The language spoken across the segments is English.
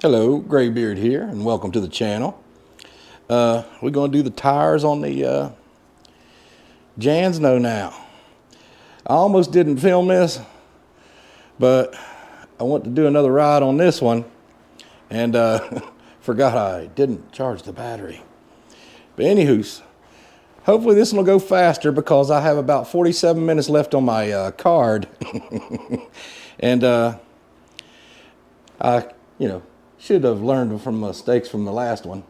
Hello, Graybeard here, and welcome to the channel. We're going to do the tires on the Jansno now. I almost didn't film this, but I want to do another ride on this one, and forgot I didn't charge the battery. But anywho, hopefully this one will go faster because I have about 47 minutes left on my card. And I, should have learned from mistakes from the last one.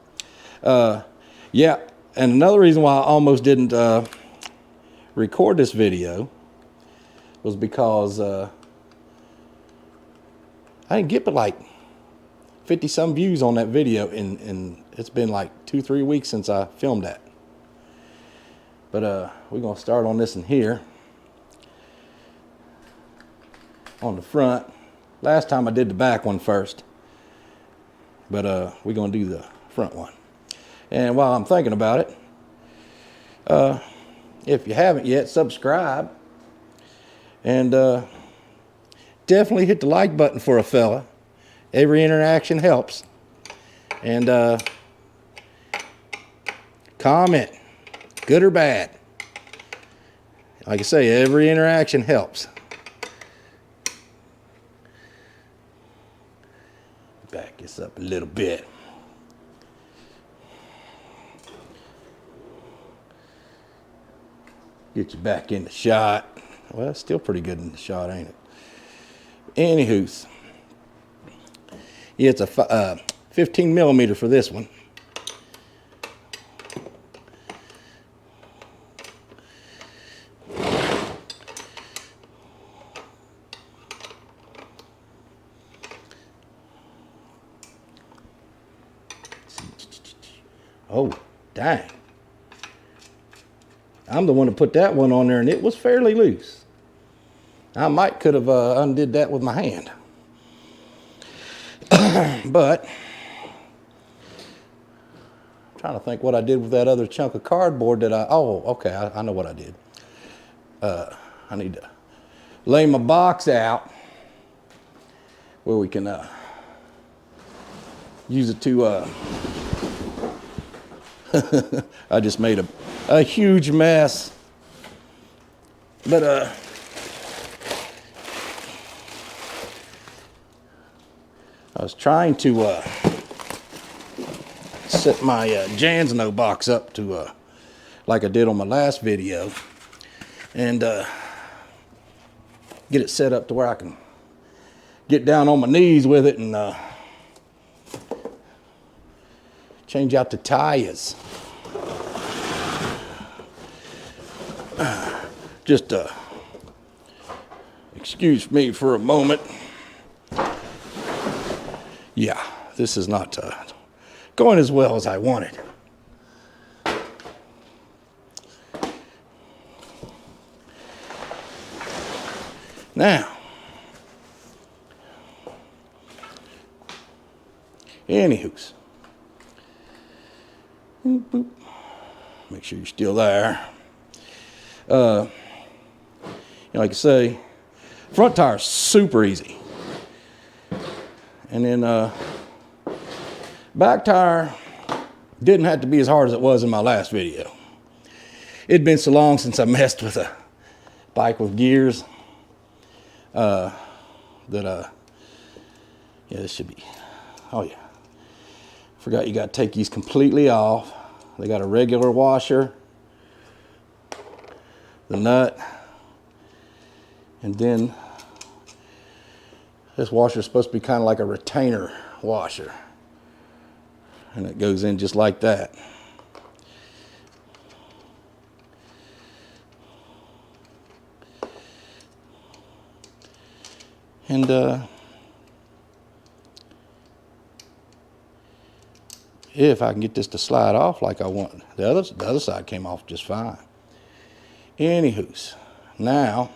Yeah, and another reason why I almost didn't record this video was because I didn't get but like 50 some views on that video, and it's been like 2-3 weeks since I filmed that. But we're gonna start on this in here on the front. Last time I did the back one first, but we're gonna do the front one. And while I'm thinking about it, if you haven't yet, subscribe, and definitely hit the like button for a fella. Every interaction helps. And comment, good or bad. Like I say, every interaction helps. Back this up a little bit. Get you back in the shot. Well, it's still pretty good in the shot, ain't it? Anywho, yeah, it's a 15 millimeter for this one. Oh, dang. I'm the one who put that one on there, and it was fairly loose. I might could have undid that with my hand. But I'm trying to think what I did with that other chunk of cardboard that okay, I know what I did. I need to lay my box out where we can use it to I just made a huge mess. But I was trying to set my Jansno box up to like I did on my last video, and get it set up to where I can get down on my knees with it and change out the tires. Just excuse me for a moment. Yeah, this is not going as well as I wanted. Now, anywho's, boop. Make sure you're still there. Like I say, front tire's super easy. And then back tire didn't have to be as hard as it was in my last video. It'd been so long since I messed with a bike with gears that yeah, this should be, oh yeah. Forgot you got to take these completely off. They got a regular washer, the nut, and then this washer is supposed to be kind of like a retainer washer, and it goes in just like that. And if I can get this to slide off like I want, the other side came off just fine. Anywho's, now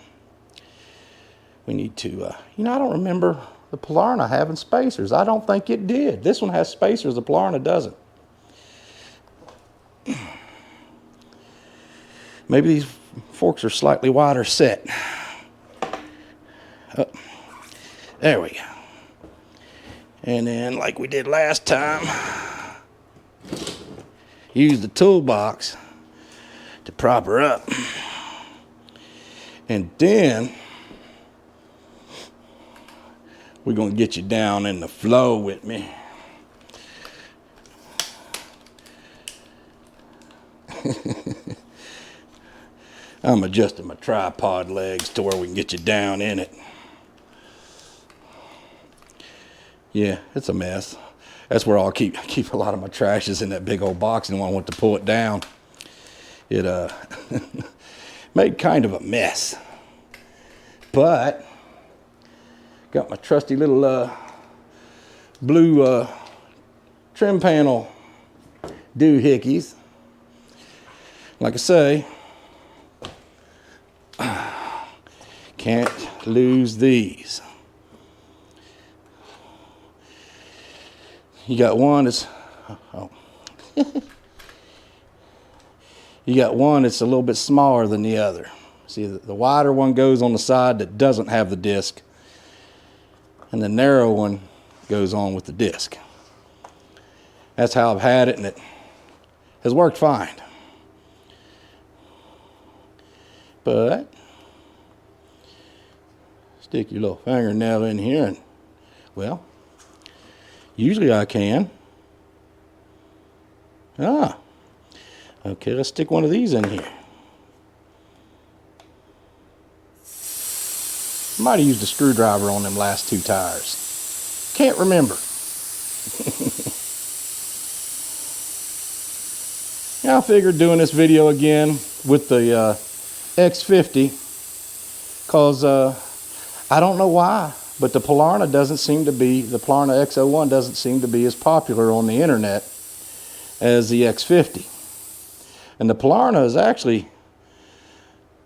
we need to, I don't remember the Polarna having spacers. I don't think it did. This one has spacers, the Polarna doesn't. Maybe these forks are slightly wider set. There we go. And then, like we did last time, use the toolbox to prop her up. And then we're going to get you down in the flow with me. I'm adjusting my tripod legs to where we can get you down in it. Yeah, it's a mess. That's where I'll keep a lot of my trashes in that big old box, and when I want to pull it down, it made kind of a mess. But got my trusty little blue trim panel doohickeys. Like I say, can't lose these. You got one that's, you got one that's a little bit smaller than the other. See, the wider one goes on the side that doesn't have the disc, and the narrow one goes on with the disc. That's how I've had it, and it has worked fine. But stick your little fingernail in here and, well, usually I can. Okay, let's stick one of these in here. Might have used a screwdriver on them last two tires. Can't remember. I figured doing this video again with the X50 because I don't know why, but the Polarna X01 doesn't seem to be as popular on the internet as the X50. And the Polarna is actually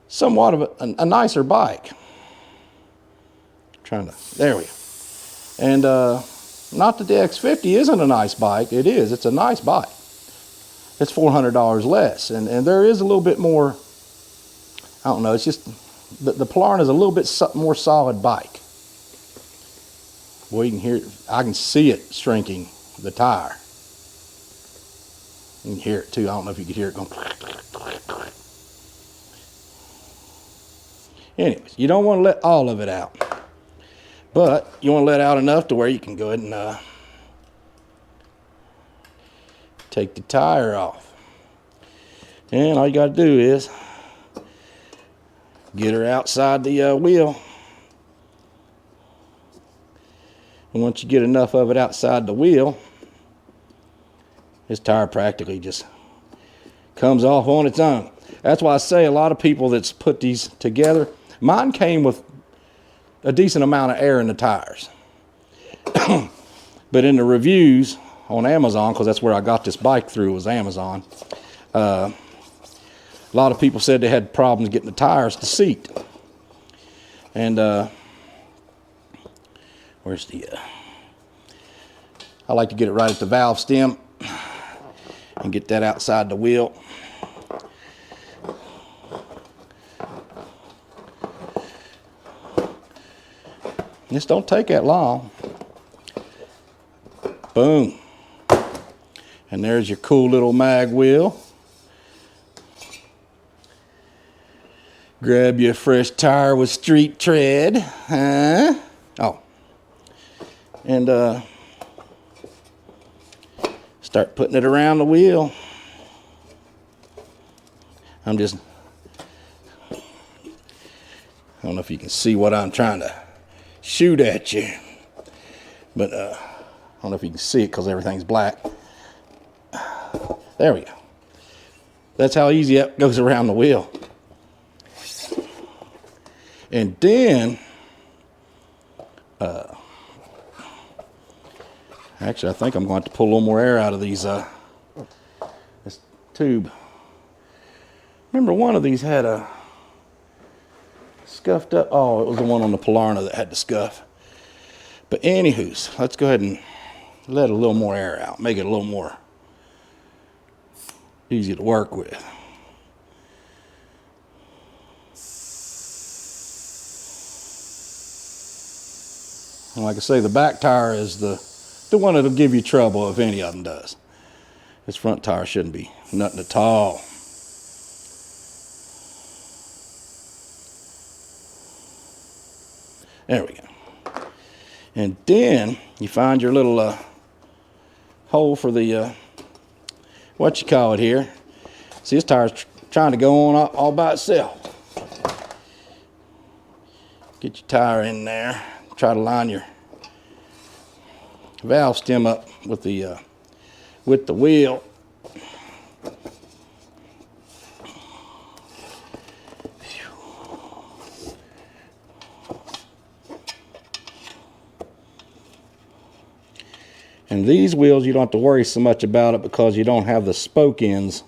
somewhat of a nicer bike. There we go. And not that the X50 isn't a nice bike. It is. It's a nice bike. It's $400 less. And there is a little bit more, I don't know, it's just, the Polarna is a little bit more solid bike. Well, you can hear it. I can see it shrinking the tire. You can hear it too. I don't know if you can hear it going. Anyways, you don't want to let all of it out, but you want to let out enough to where you can go ahead and take the tire off. And all you got to do is get her outside the wheel. And once you get enough of it outside the wheel, this tire practically just comes off on its own. That's why I say a lot of people that's put these together, mine came with a decent amount of air in the tires. But in the reviews on Amazon, because that's where I got this bike through, was Amazon, a lot of people said they had problems getting the tires to seat. And where's the I like to get it right at the valve stem and get that outside the wheel. This don't take that long. Boom. And there's your cool little mag wheel. Grab you a fresh tire with street tread. Huh? Oh. And start putting it around the wheel. I don't know if you can see what I'm trying to shoot at you, but I don't know if you can see it because everything's black. There we go. That's how easy it goes around the wheel. And then actually, I think I'm going to have to pull a little more air out of these this tube. Remember, one of these had a scuffed up. Oh, it was the one on the Polarna that had the scuff. But anywho's, let's go ahead and let a little more air out. Make it a little more easy to work with. And like I say, the back tire is the the one that'll give you trouble if any of them does. This front tire shouldn't be nothing at all. There we go. And then you find your little hole for the, what you call it here. See, this tire's trying to go on all by itself. Get your tire in there. Try to line your valve stem up with the wheel. And these wheels, you don't have to worry so much about it because you don't have the spoke ends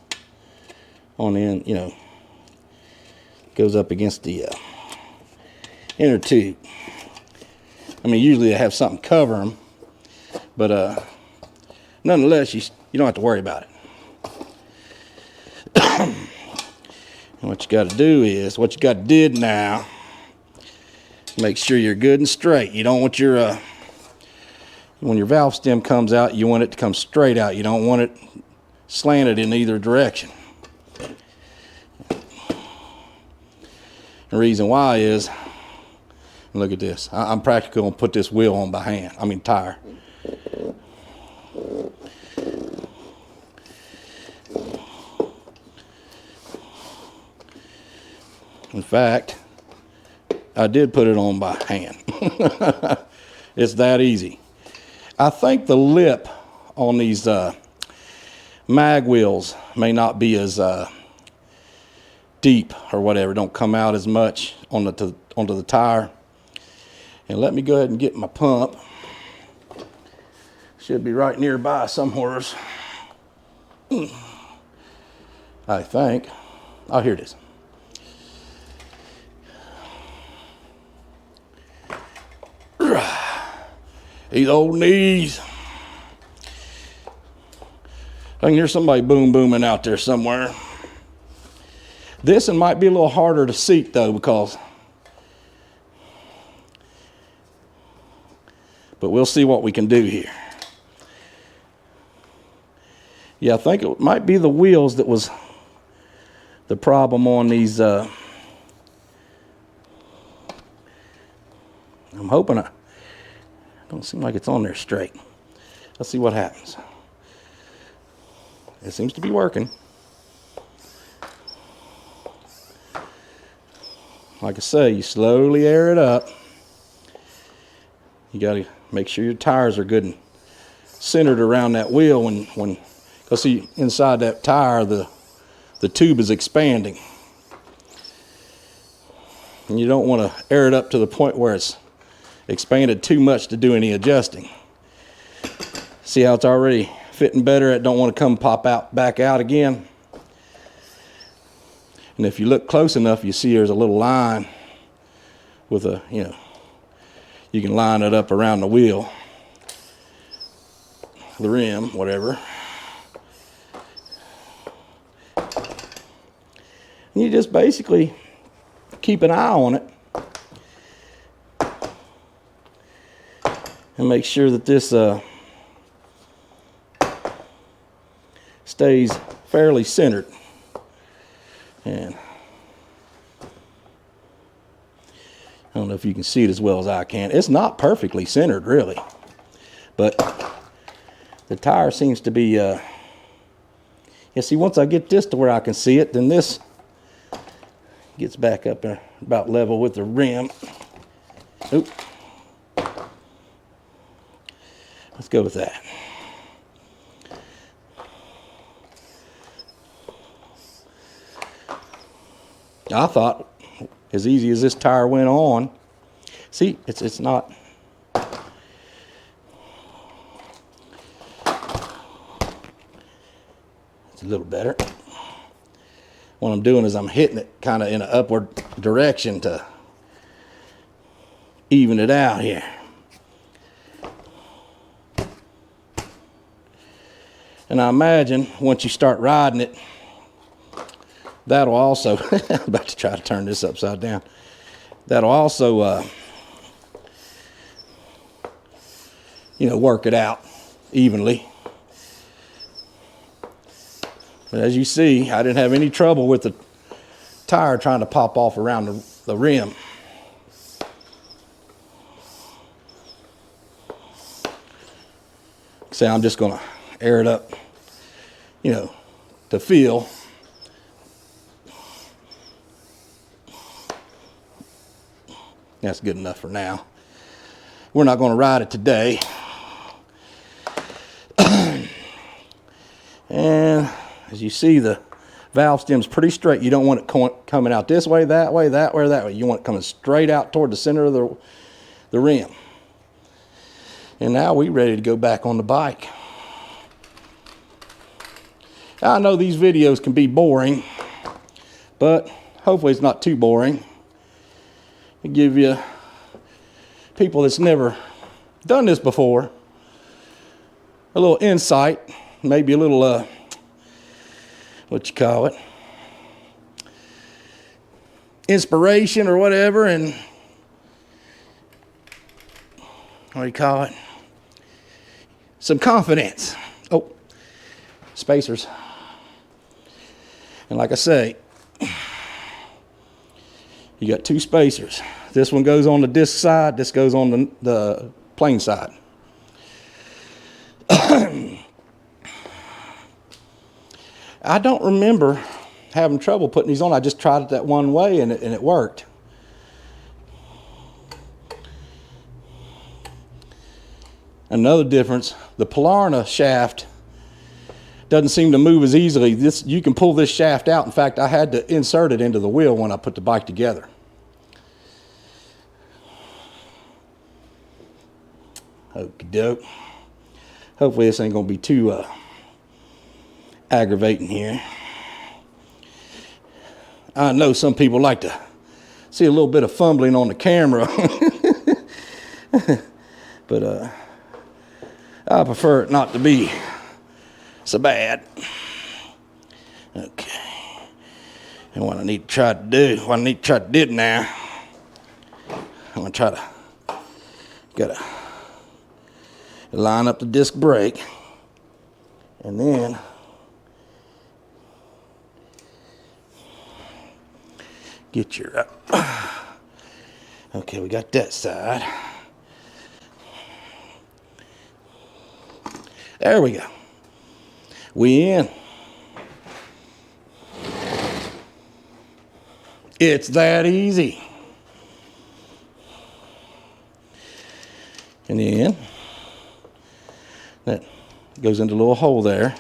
on the end, you know, goes up against the inner tube. I mean, usually they have something cover them, but nonetheless, you don't have to worry about it. And what you got to do is, what you got to do now, make sure you're good and straight. You don't want your when your valve stem comes out, you want it to come straight out. You don't want it slanted in either direction. The reason why is, look at this. I'm practically going to put this wheel on by hand. I mean tire. In fact, I did put it on by hand. It's that easy. I think the lip on these mag wheels may not be as deep or whatever. Don't come out as much onto the tire. And let me go ahead and get my pump. Should be right nearby somewhere. I think. Oh, here it is. These old knees. I can hear somebody booming out there somewhere. This one might be a little harder to seat though, because, but we'll see what we can do here. Yeah, I think it might be the wheels that was the problem on these. I'm hoping don't seem like it's on there straight. Let's see what happens. It seems to be working. Like I say, you slowly air it up. You got to make sure your tires are good and centered around that wheel when because see, inside that tire the tube is expanding. And you don't want to air it up to the point where it's expanded too much to do any adjusting. See how it's already fitting better? It don't want to come back out again. And if you look close enough, you see there's a little line with a, you can line it up around the wheel, the rim, whatever. And you just basically keep an eye on it and make sure that this stays fairly centered. And I don't know if you can see it as well as I can. It's not perfectly centered, really, but the tire seems to be, see, once I get this to where I can see it, then this gets back up about level with the rim. Oop. Let's go with that. I thought as easy as this tire went on. See, it's not. It's a little better. What I'm doing is I'm hitting it kind of in an upward direction to even it out here. And I imagine once you start riding it, that'll also, I'm about to try to turn this upside down. That'll also, work it out. evenly. But as you see, I didn't have any trouble with the tire trying to pop off around the rim. So I'm just gonna air it up, you know, to feel. That's good enough for now. We're not gonna ride it today. And as you see, the valve stem's pretty straight. You don't want it coming out this way, that way, that way, that way. You want it coming straight out toward the center of the rim. And now we're ready to go back on the bike. I know these videos can be boring, but hopefully it's not too boring. It give you people that's never done this before a little insight, maybe a little what you call it, inspiration or whatever, and what do you call it, some confidence. Oh, spacers. And like I say, you got two spacers. This one goes on the disc side, this goes on the plane side. I don't remember having trouble putting these on. I just tried it that one way and it worked. Another difference, the Polarna shaft doesn't seem to move as easily. You can pull this shaft out. In fact, I had to insert it into the wheel when I put the bike together. Okie doke. Hopefully this ain't gonna be too aggravating here. I know some people like to see a little bit of fumbling on the camera. But I prefer it not to be so bad. Okay. And what I need to try to do now, I'm gonna try to, gotta line up the disc brake, and then get your, okay, we got that side. There we go. We in. It's that easy. And then that goes into a little hole there.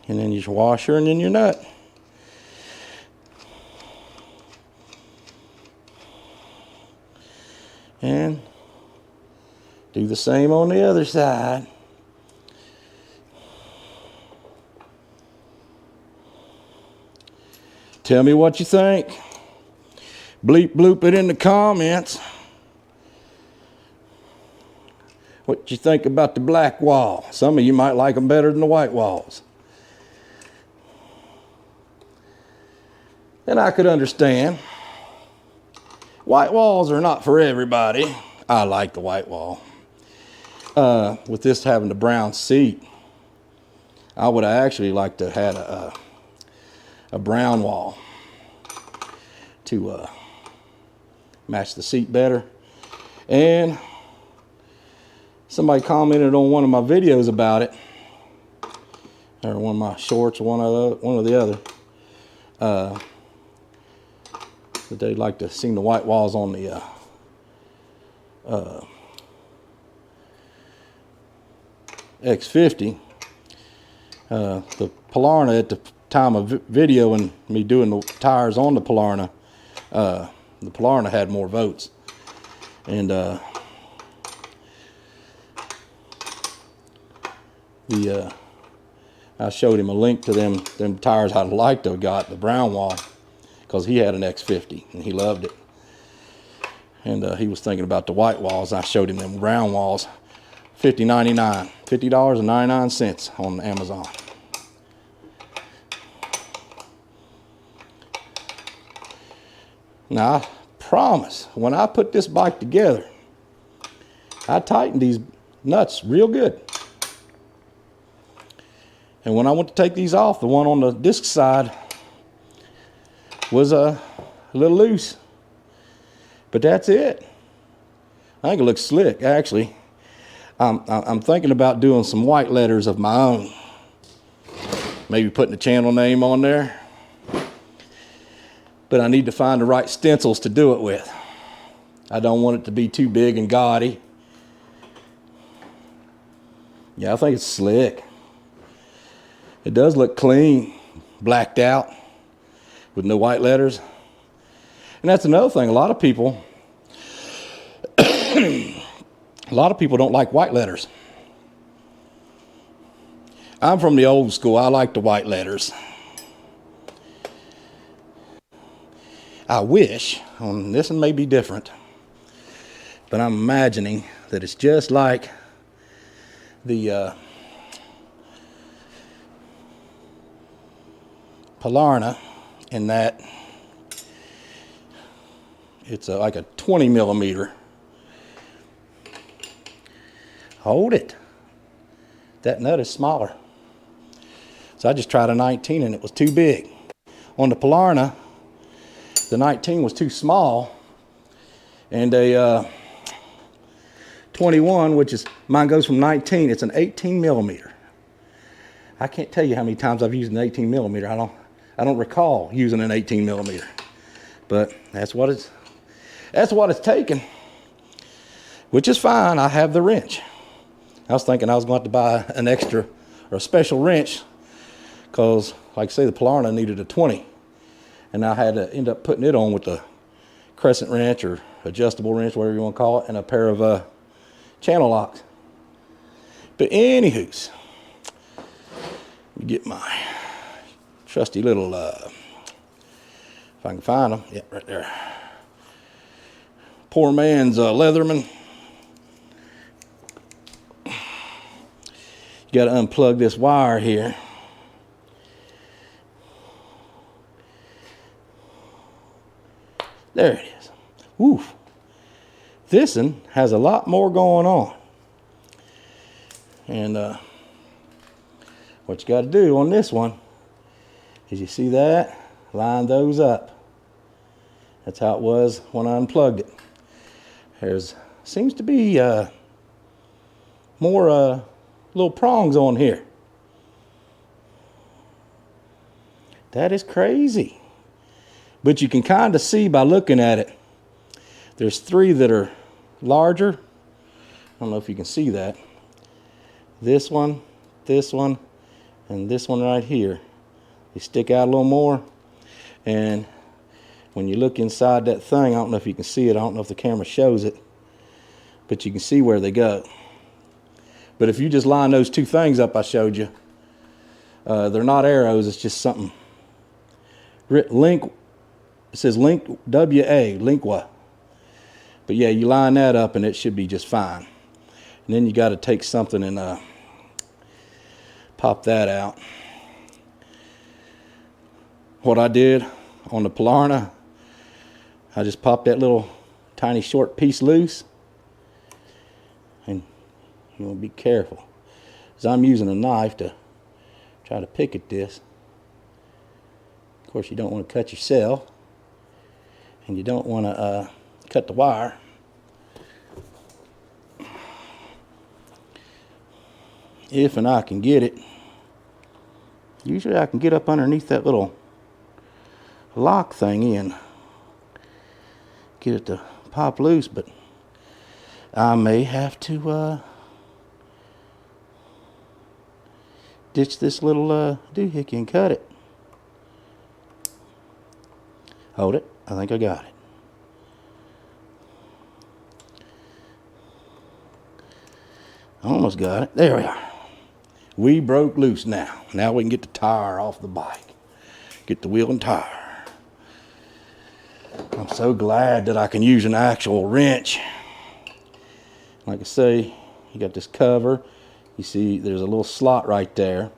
And then your washer and then your nut. And do the same on the other side. Tell me what you think. Bleep bloop it in the comments. What you think about the black wall. Some of you might like them better than the white walls. And I could understand. White walls are not for everybody. I like the white wall. With this having the brown seat, I would have actually liked to have a brown wall to match the seat better. And somebody commented on one of my videos about it, or one of my shorts, one or the other, that they'd like to see the white walls on the X50. The Polarna, at the time of video and me doing the tires on the Polarna had more votes. And I showed him a link to them tires I'd like to have got, the brown wall, because he had an X50 and he loved it. And he was thinking about the white walls. I showed him them brown walls, $50.99, $50.99 on Amazon. Now, I promise, when I put this bike together, I tightened nuts real good. And when I went to take these off, the one on the disc side was a little loose. But that's it. I think it looks slick, actually. I'm thinking about doing some white letters of my own. Maybe putting the channel name on there. But I need to find the right stencils to do it with. I don't want it to be too big and gaudy. Yeah, I think it's slick. It does look clean, blacked out, with no white letters. And that's another thing. A lot of people don't like white letters. I'm from the old school. I like the white letters. I wish, this one may be different, but I'm imagining that it's just like the Polarna, in that it's like a 20 millimeter. Hold it. That nut is smaller. So I just tried a 19 and it was too big. On the Polarna, the 19 was too small, and a 21, which is, mine goes from 19, it's an 18 millimeter. I can't tell you how many times I've used an 18 millimeter. I don't recall using an 18 millimeter, but that's what it's taken, which is fine. I have the wrench. I was thinking I was going to buy an extra or a special wrench because, like I say, the Polarna needed a 20. And I had to end up putting it on with the crescent wrench or adjustable wrench, whatever you want to call it, and a pair of channel locks. But anywho's, let me get my trusty little, if I can find them, yeah, right there. Poor man's Leatherman. You got to unplug this wire here. There it is. Oof. This one has a lot more going on. And what you got to do on this one is, you see that? Line those up. That's how it was when I unplugged it. There's seems to be more little prongs on here. That is crazy. But you can kind of see by looking at it, there's 3 that are larger. I don't know if you can see that. This one, and this one right here. They stick out a little more. And when you look inside that thing, I don't know if you can see it. I don't know if the camera shows it. But you can see where they go. But if you just line those 2 things up I showed you, they're not arrows. It's just something. It says link WA, Linkwa. But yeah, you line that up and it should be just fine. And then you got to take something and pop that out. What I did on the Polarna, I just popped that little tiny short piece loose. And you want to be careful, because I'm using a knife to try to pick at this. Of course, you don't want to cut yourself. And you don't want to cut the wire. If and I can get it. Usually I can get up underneath that little lock thing in. Get it to pop loose, but I may have to ditch this little doohickey and cut it. Hold it. I think I got it. Almost got it. There we are. We broke loose now. Now we can get the tire off the bike. Get the wheel and tire. I'm so glad that I can use an actual wrench. Like I say, you got this cover. You see there's a little slot right there.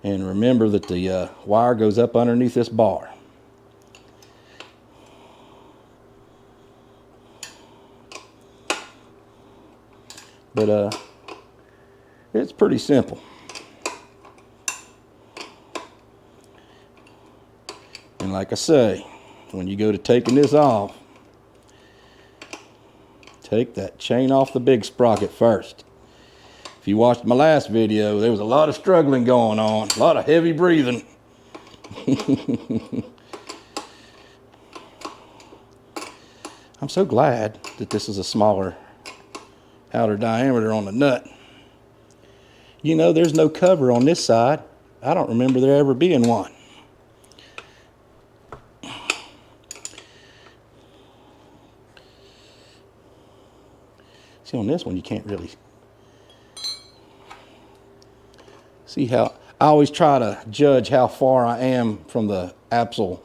And remember that the wire goes up underneath this bar. But It's pretty simple. And like I say, when you go to taking this off, take that chain off the big sprocket first. If you watched my last video, there was a lot of struggling going on, a lot of heavy breathing. I'm so glad that this is a smaller outer diameter on the nut. You know, there's no cover on this side. I don't remember there ever being one. See, on this one, you can't really see how. I always try to judge how far I am from the actual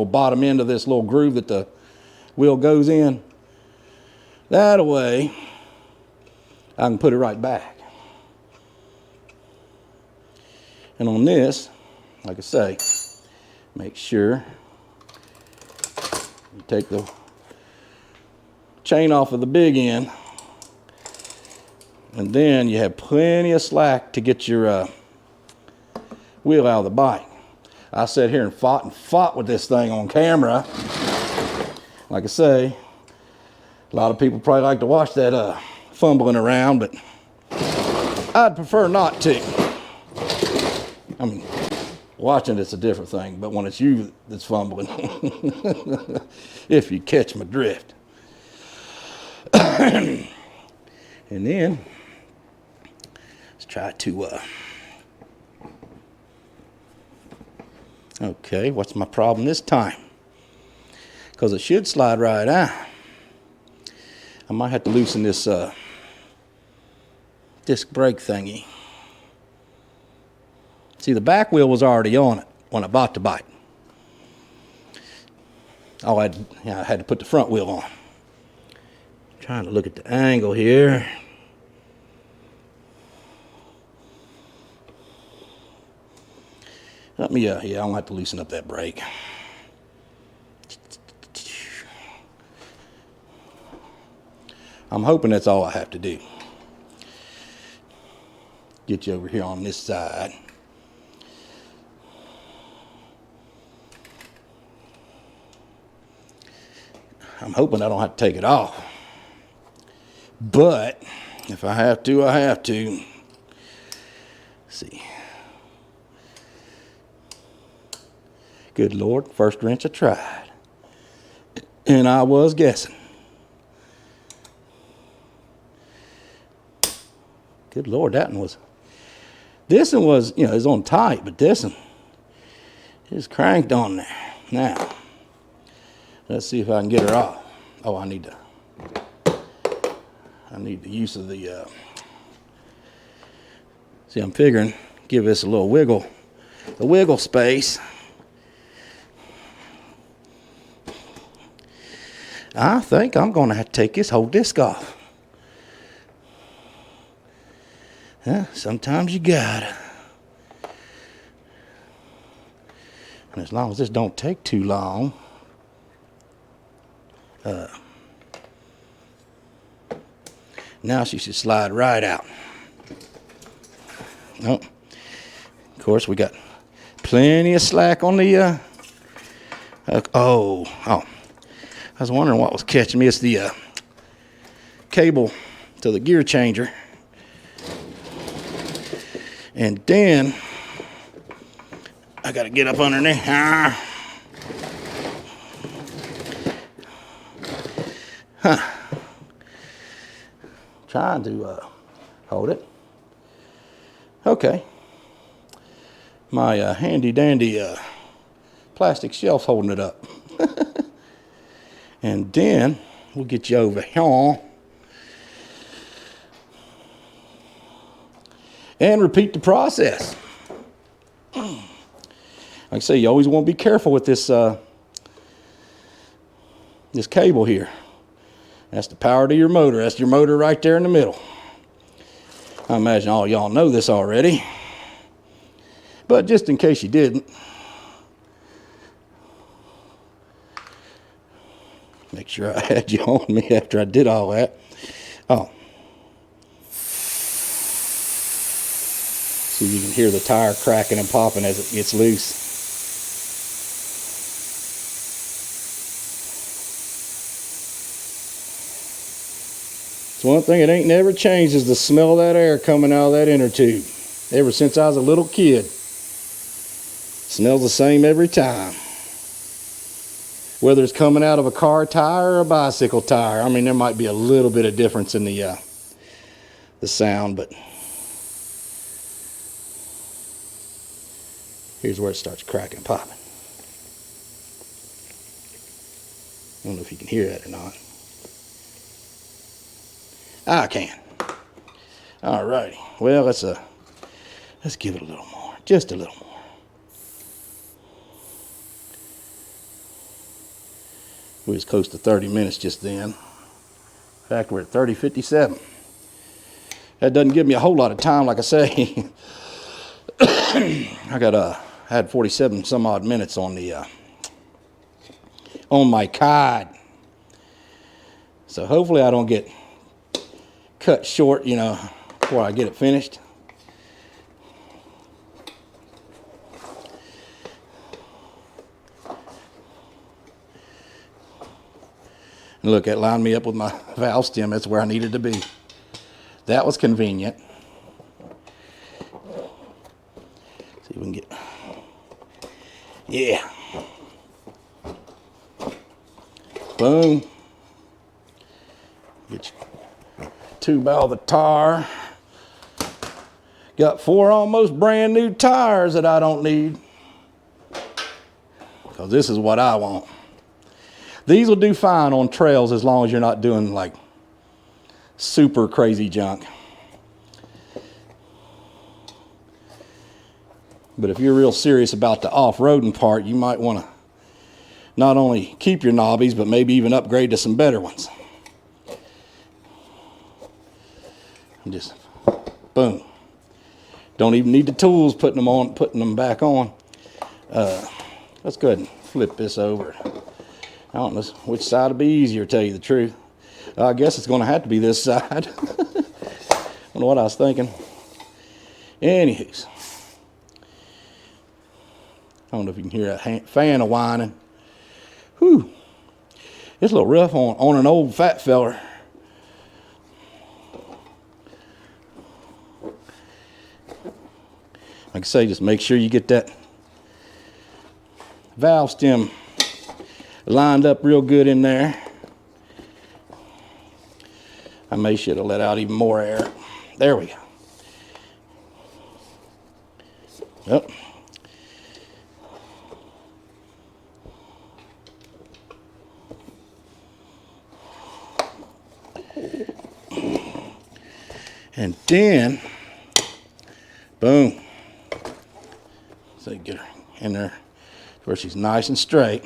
bottom end of this little groove that the wheel goes in. That way, I can put it right back. And on this, like I say, make sure you take the chain off of the big end, and then you have plenty of slack to get your wheel out of the bike. I sat here and fought with this thing on camera. Like I say, a lot of people probably like to watch that fumbling around, but I'd prefer not to. I mean, watching it's a different thing, but when it's you that's fumbling, if you catch my drift. And then, let's try to, okay, what's my problem this time? Because it should slide right out. I might have to loosen this disc brake thingy. See, the back wheel was already on it when I bought the bike. Oh, I had to put the front wheel on. Trying to look at the angle here. Let me, yeah, I'm gonna have to loosen up that brake. I'm hoping that's all I have to do. Get you over here on this side. I'm hoping I don't have to take it off. But if I have to, I have to. Let's see. Good Lord, first wrench I tried. And I was guessing. Good Lord, that one was, this one was, you know, it was on tight, but this one is cranked on there. Now, let's see if I can get her off. Oh, I need the use of the, see, I'm figuring, give this a little wiggle, the wiggle space. I think I'm going to have to take this whole disc off. Yeah, sometimes you gotta. And as long as this don't take too long, now she should slide right out. Oh, of course we got plenty of slack on the. Oh, I was wondering what was catching me. It's the cable to the gear changer. And then I got to get up underneath. Trying to hold it. Okay. My handy dandy plastic shelf's holding it up. And then we'll get you over here. And repeat the process. Like I say, you always want to be careful with this this cable here. That's the power to your motor. That's your motor right there in the middle. I imagine all y'all know this already. But just in case you didn't, make sure I had you on me after I did all that. Oh. See if you can hear the tire cracking and popping as it gets loose. It's one thing it ain't never changed is the smell of that air coming out of that inner tube. Ever since I was a little kid. Smells the same every time. Whether it's coming out of a car tire or a bicycle tire. I mean, there might be a little bit of difference in the sound, but here's where it starts cracking and popping. I don't know if you can hear that or not. I can. Alrighty. Well, let's give it a little more. Just a little more. We was close to 30 minutes just then. In fact, we're at 30:57. That doesn't give me a whole lot of time, like I say. I had 47 some odd minutes on my cod. So hopefully I don't get cut short, before I get it finished. And look, it lined me up with my valve stem. That's where I needed to be. That was convenient. See if we can get... Yeah. Boom. Get your tube out of the tire. Got 4 almost brand new tires that I don't need. Because this is what I want. These will do fine on trails as long as you're not doing like super crazy junk. But if you're real serious about the off-roading part, you might want to not only keep your knobbies, but maybe even upgrade to some better ones. And just boom. Don't even need the tools putting them back on. Let's go ahead and flip this over. I don't know which side will be easier, to tell you the truth. I guess it's going to have to be this side. I don't know what I was thinking. Anywho. I don't know if you can hear that fan a whining. Whew. It's a little rough on an old fat feller. Like I say, just make sure you get that valve stem lined up real good in there. I may should have let out even more air. There we go. Yep. And then, boom. So get her in there where she's nice and straight.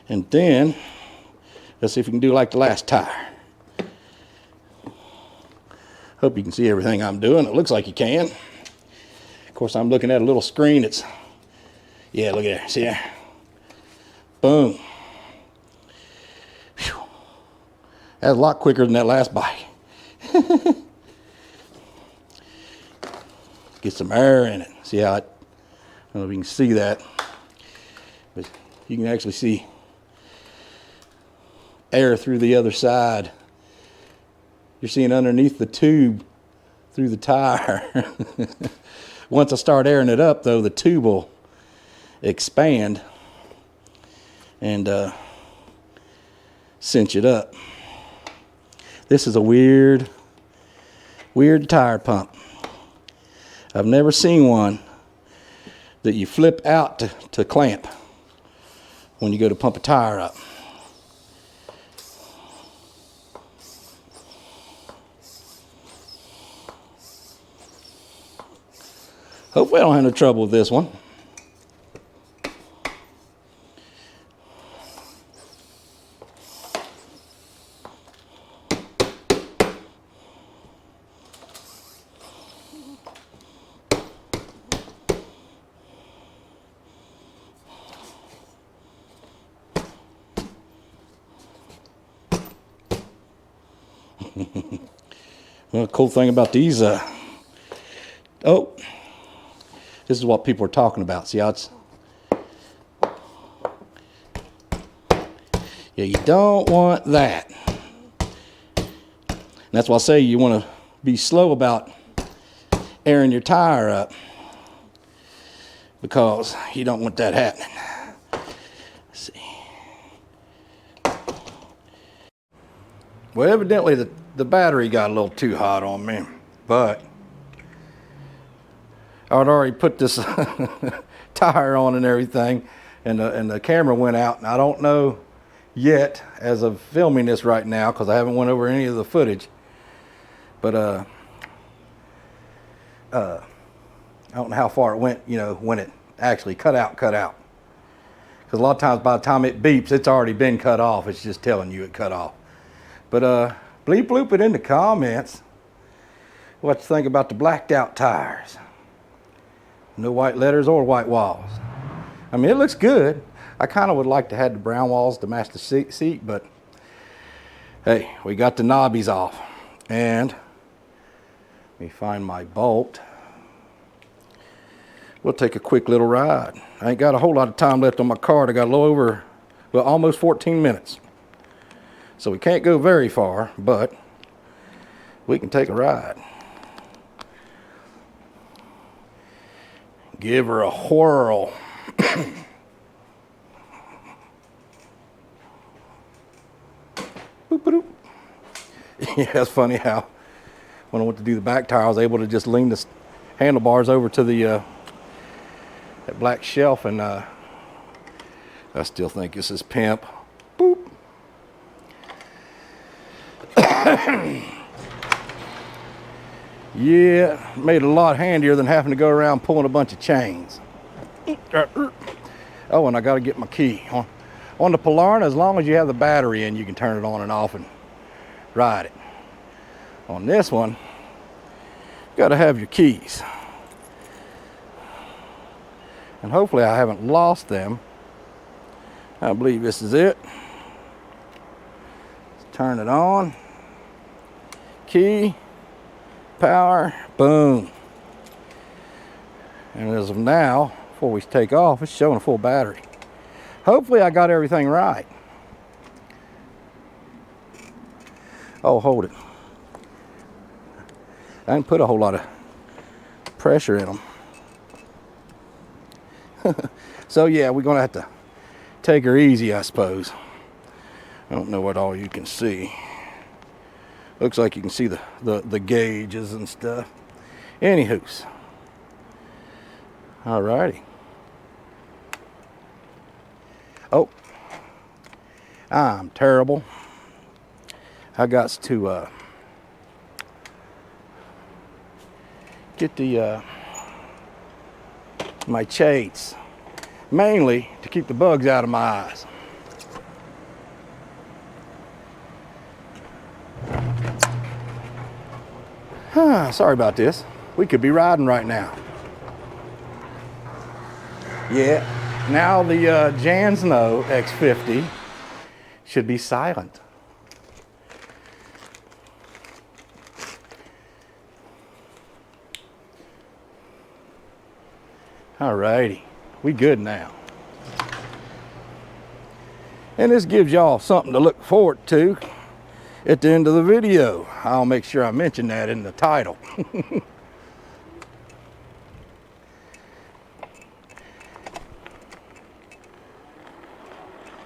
And then, let's see if we can do like the last tire. Hope you can see everything I'm doing. It looks like you can. Of course, I'm looking at a little screen. Yeah, look at there. See there? Boom. Whew. That's a lot quicker than that last bike. Get some air in it. See how I don't know if you can see that, but you can actually see air through the other side. You're seeing underneath the tube through the tire. Once I start airing it up, though, the tube will expand and cinch it up. This is a weird tire pump. I've never seen one that you flip out to clamp when you go to pump a tire up. Hopefully I don't have no trouble with this one. Well, the cool thing about these Oh, this is what people are talking about. See how it's, yeah, you don't want that. And that's why I say you want to be slow about airing your tire up, because you don't want that happening. Let's see. Well, evidently the battery got a little too hot on me, but I'd already put this tire on and everything, and the camera went out, and I don't know yet, as of filming this right now, because I haven't went over any of the footage, but I don't know how far it went, you know, when it actually cut out. Because a lot of times by the time it beeps, it's already been cut off. It's just telling you it cut off. But bleep bloop it in the comments what you think about the blacked out tires. No white letters or white walls. I mean, it looks good. I kind of would like to have the brown walls to match the seat, but hey, we got the knobbies off. And let me find my bolt. We'll take a quick little ride. I ain't got a whole lot of time left on my card. I got a little over, well, almost 14 minutes. So we can't go very far, but we can take a ride. Give her a whirl. Boop, boop. Yeah, it's funny how when I went to do the back tire, I was able to just lean the handlebars over to the that black shelf, and I still think this is pimp. Boop. Yeah, made it a lot handier than having to go around pulling a bunch of chains. Oh, and I got to get my key. On the Polarna, as long as you have the battery in, you can turn it on and off and ride it. On this one, you got to have your keys. And hopefully I haven't lost them. I believe this is it. Let's turn it on. Key, power, boom. And as of now, before we take off, it's showing a full battery. Hopefully I got everything right. Oh, hold it. I didn't put a whole lot of pressure in them. So yeah, we're gonna have to take her easy, I suppose. I don't know what all you can see. Looks like you can see the gauges and stuff. Anywho's. Alrighty. Oh, I'm terrible. I got to get the my shades, mainly to keep the bugs out of my eyes. Sorry about this. We could be riding right now. Yeah, now the Jansno X50 should be silent. Alrighty, we good now. And this gives y'all something to look forward to at the end of the video. I'll make sure I mention that in the title.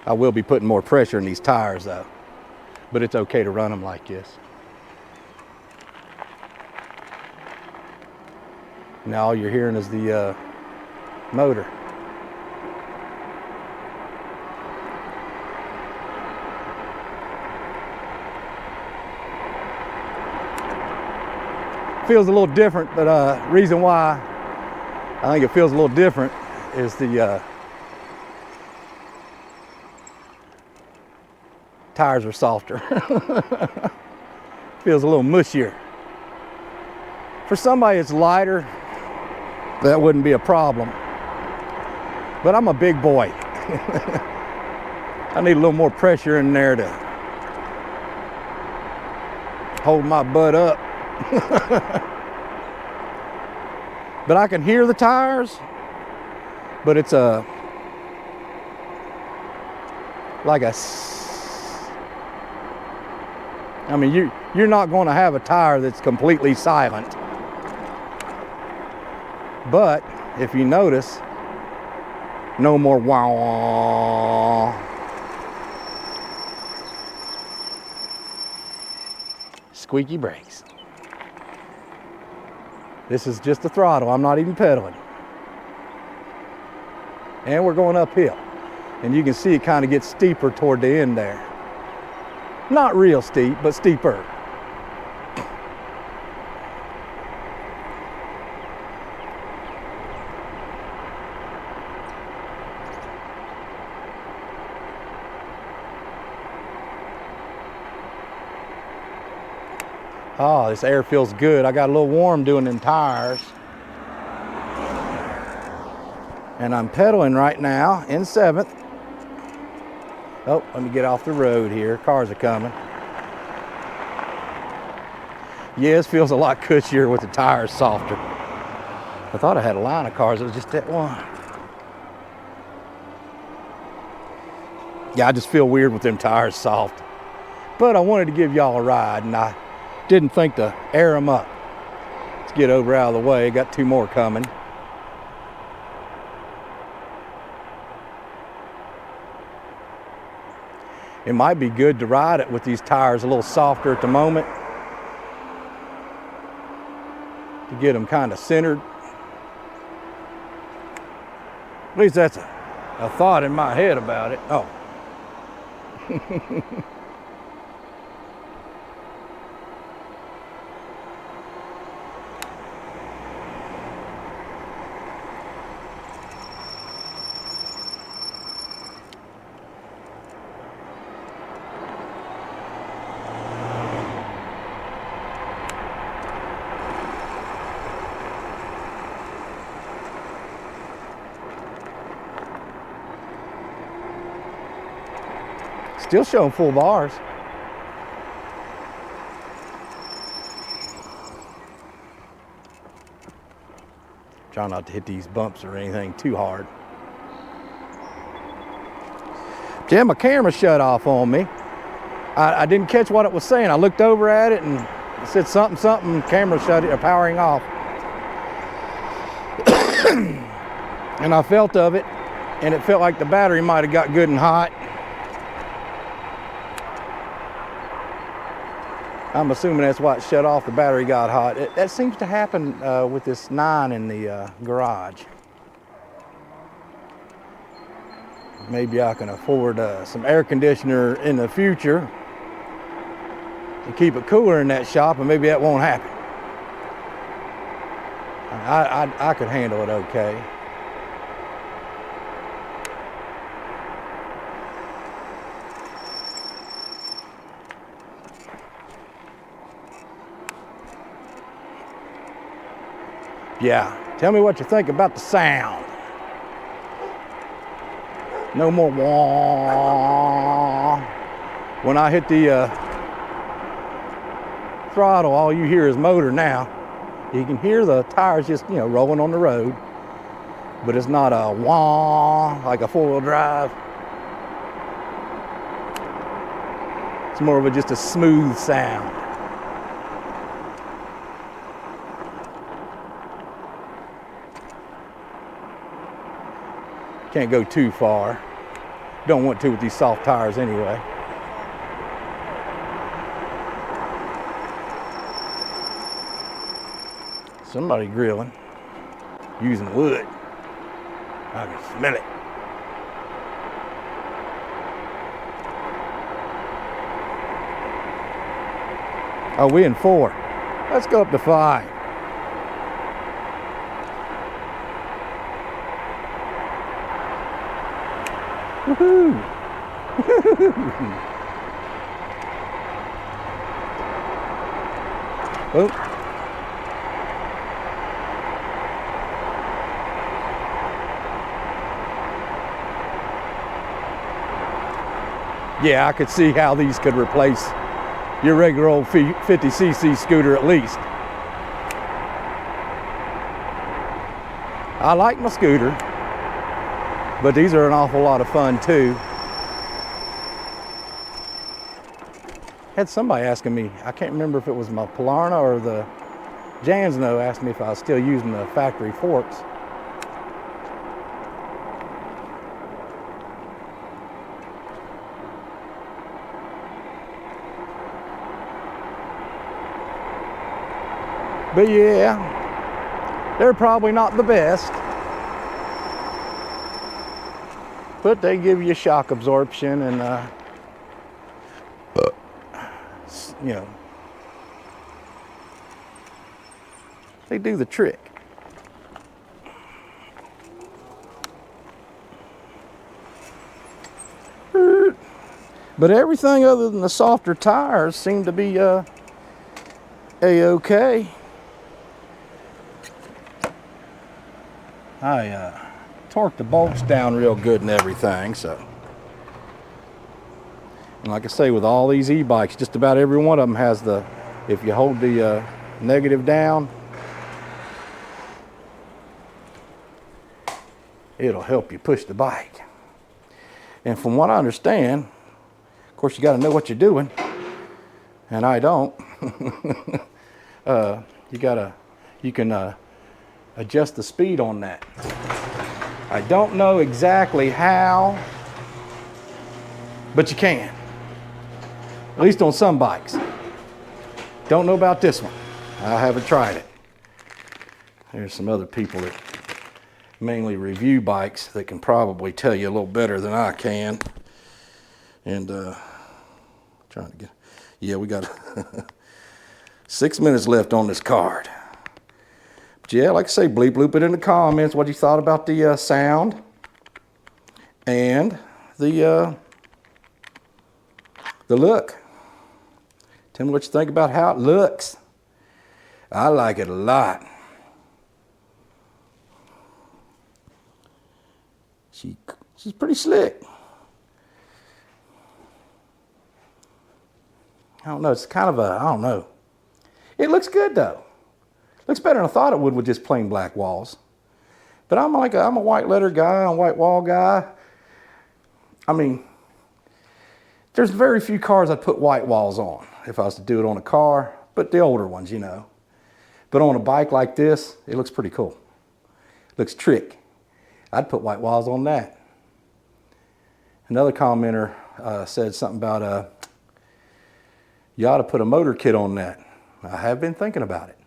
I will be putting more pressure in these tires though, but it's okay to run them like this. Now all you're hearing is the motor. Feels a little different, but reason why I think it feels a little different is the tires are softer. Feels a little mushier. For somebody that's lighter, that wouldn't be a problem. But I'm a big boy. I need a little more pressure in there to hold my butt up. but I can hear the tires, but it's a, like a, I mean, you're not going to have a tire that's completely silent. But if you notice, no more wow. Squeaky brakes. This is just the throttle. I'm not even pedaling. And we're going uphill. And you can see it kind of gets steeper toward the end there. Not real steep, but steeper. Oh, this air feels good. I got a little warm doing them tires. And I'm pedaling right now in 7th. Oh, let me get off the road here. Cars are coming. Yeah, this feels a lot cushier with the tires softer. I thought I had a line of cars. It was just that one. Yeah, I just feel weird with them tires soft. But I wanted to give y'all a ride, and I didn't think to air them up. Let's get over out of the way. Got 2 more coming. It might be good to ride it with these tires a little softer at the moment to get them kind of centered. At least that's a thought in my head about it. Oh. Still showing full bars. Try not to hit these bumps or anything too hard. Yeah, my camera shut off on me. I didn't catch what it was saying. I looked over at it and it said something, camera shut it, powering off. And I felt of it, and it felt like the battery might have got good and hot. I'm assuming that's why it shut off. The battery got hot. That seems to happen with this 9 in the garage. Maybe I can afford some air conditioner in the future to keep it cooler in that shop, and maybe that won't happen. I could handle it okay. Yeah, tell me what you think about the sound. No more wah. When I hit the throttle, all you hear is motor now. You can hear the tires just, rolling on the road, but it's not a wah like a 4-wheel drive. It's more of just a smooth sound. Can't go too far. Don't want to with these soft tires anyway. Somebody grilling, using wood. I can smell it. Oh, we in 4. Let's go up to 5. Woohoo! Oh. Yeah, I could see how these could replace your regular old 50cc scooter at least. I like my scooter, but these are an awful lot of fun too. Had somebody asking me, I can't remember if it was my Polarna or the Jansno, asked me if I was still using the factory forks. But yeah, they're probably not the best, but they give you shock absorption and you know, they do the trick. But everything other than the softer tires seem to be a-okay. I torqued the bolts down real good and everything, so. And like I say, with all these e-bikes, just about every one of them has the, if you hold the negative down, it'll help you push the bike. And from what I understand, of course you got to know what you're doing, and I don't. You can adjust the speed on that. I don't know exactly how, but you can. At least on some bikes. Don't know about this one. I haven't tried it. There's some other people that mainly review bikes that can probably tell you a little better than I can. And trying to get, yeah, we got 6 minutes left on this card. But yeah, like I say, bleep bloop it in the comments what you thought about the sound and the look. Tell me what you think about how it looks. I like it a lot. She's pretty slick. I don't know, it's kind of a, I don't know. It looks good though. Looks better than I thought it would with just plain black walls. But I'm a white letter guy, I'm a white wall guy. I mean, there's very few cars I'd put white walls on if I was to do it on a car, but the older ones, you know. But on a bike like this, it looks pretty cool. It looks trick. I'd put white walls on that. Another commenter said something about, you ought to put a motor kit on that. I have been thinking about it.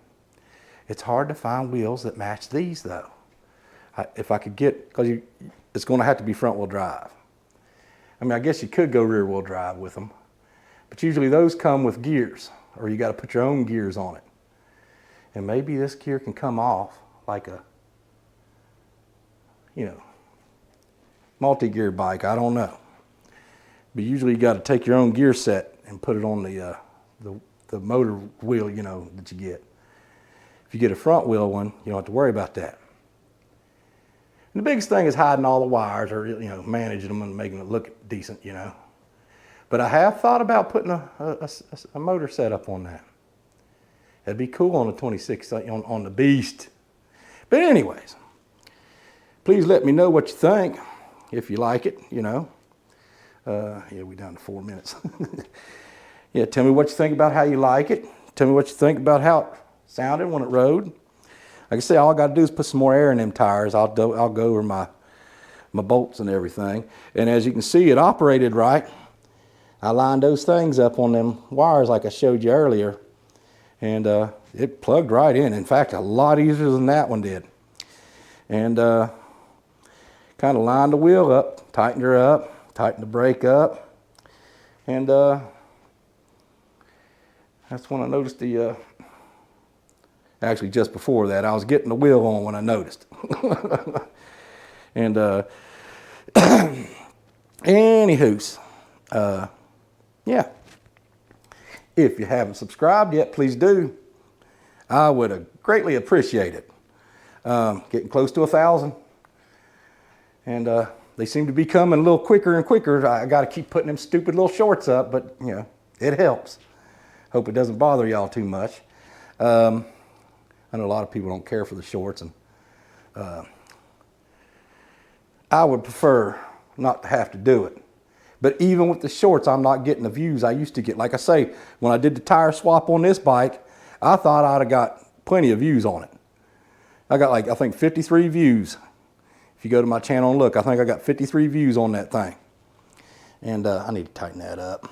It's hard to find wheels that match these though. If I could get, because it's going to have to be front wheel drive. I mean, I guess you could go rear wheel drive with them, but usually those come with gears, or you got to put your own gears on it. And maybe this gear can come off like a, you know, multi-gear bike, I don't know. But usually you got to take your own gear set and put it on the motor wheel, you know, that you get. If you get a front wheel one, you don't have to worry about that. And the biggest thing is hiding all the wires, or, you know, managing them and making it look decent, you know. But I have thought about putting a motor setup on that. That'd be cool on the 26, on the Beast. But anyways, please let me know what you think, if you like it, you know. Yeah, we down to 4 minutes. Yeah, tell me what you think about how you like it. Tell me what you think about how it sounded when it rode. Like I say, all I got to do is put some more air in them tires. I'll go over my bolts and everything. And as you can see, it operated right. I lined those things up on them wires like I showed you earlier. And it plugged right in. In fact, a lot easier than that one did. And kind of lined the wheel up, tightened her up, tightened the brake up. And that's when I noticed the, actually just before that, I was getting the wheel on when I noticed. And anywhoos, yeah. If you haven't subscribed yet, please do. I would greatly appreciate it. Getting close to 1,000. And they seem to be coming a little quicker and quicker. I got to keep putting them stupid little shorts up, but you know, it helps. Hope it doesn't bother y'all too much. I know a lot of people don't care for the shorts, and I would prefer not to have to do it. But even with the shorts, I'm not getting the views I used to get. Like I say, when I did the tire swap on this bike, I thought I'd have got plenty of views on it. I got like, I think 53 views. If you go to my channel and look, I think I got 53 views on that thing. And I need to tighten that up.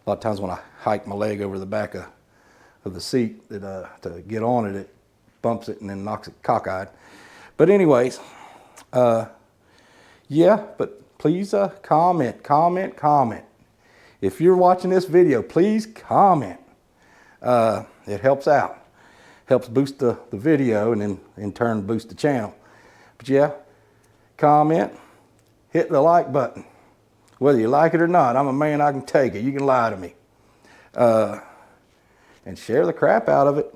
A lot of times when I hike my leg over the back of the seat to get on it, it bumps it and then knocks it cockeyed. But anyways, yeah, but please comment. If you're watching this video, please comment. It helps out. Helps boost the video and then in turn boost the channel. But yeah, comment, hit the like button. Whether you like it or not, I'm a man, I can take it. You can lie to me. And share the crap out of it.